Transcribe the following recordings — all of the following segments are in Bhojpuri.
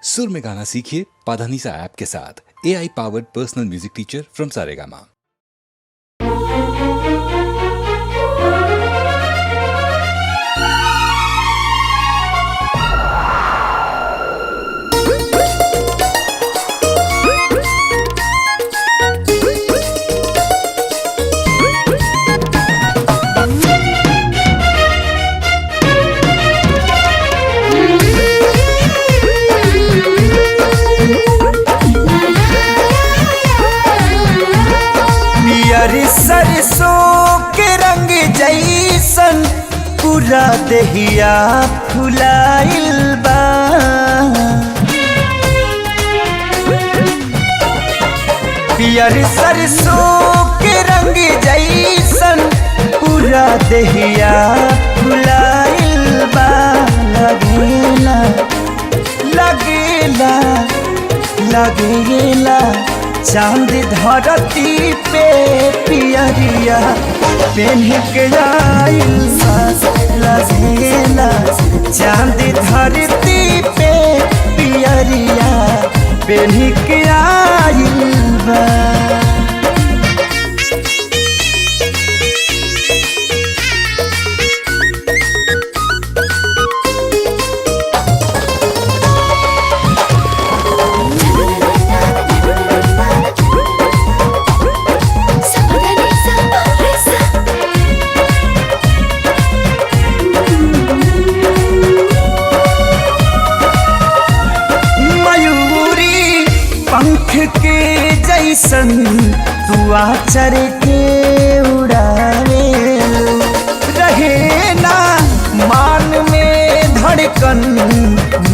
सुर में गाना सीखिए पाधानीसा ऐप के साथ। AI powered personal music teacher from Saregama. सरसों के रंग जैसन पूरा देहिया फुलाइल बा। पियर सरसों के रंग जैसन पूरा देहिया फुलाइल बा। लगेला लगेला लगेला चांद धरती पे पियरिया पेन्ह के आइल बा। लगेला चांद धरती पे पियरिया पेन्ह के आइल बा। के जैसन तू आचर के उड़ावे रहे ना मान में धड़कन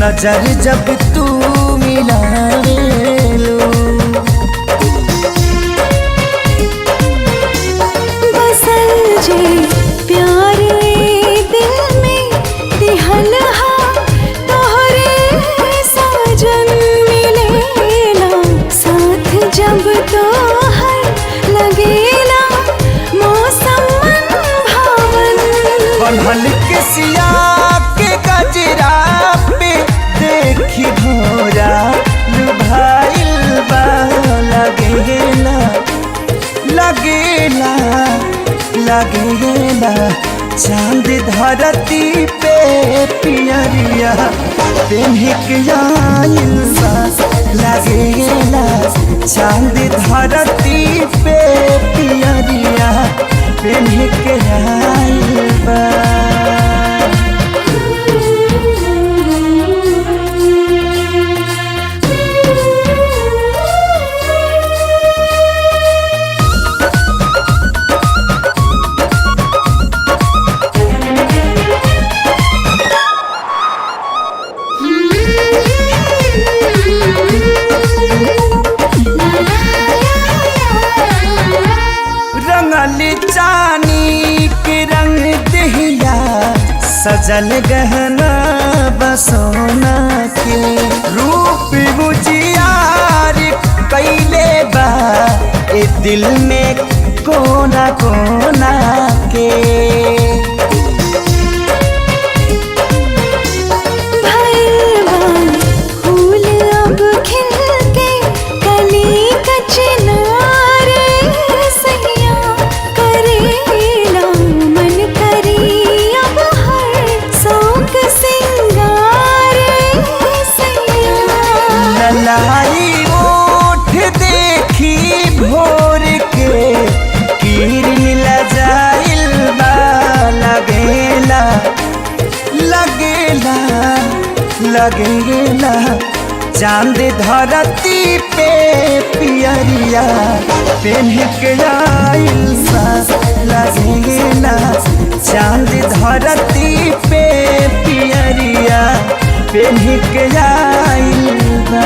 नजर जब तू मिलावे लो। बसल जे प्यार दिल में दिहल हा तोहरे साजन जब तो हर लगेला मौसम भावन। बनहल के सिया के गजरा पे देखी भोरा लुभाइल बा। लगेला लगेला लगेला चांद धरती पे पियरिया पेन्ह के आइल बा। लगेला चांद धरती पे पियरिया पेन्ह के आइल बा। चानी के रंग दहिया सजल गहना बसोना के रूप बुझियार कैले बा। ए दिल में कोना कोना के फूल अब खिल के कली कचनार सैया करेला मन करी अब हर शौक सिंगार सैया। ललाई ओठ देखी भोर के किरण लजाइल बा। लगेला लगेला लगेला चांद धरती पे पियरिया पेन्ह के आइल बा। लगेला चांद धरती पे पियरिया पेन्ह के आइल बा।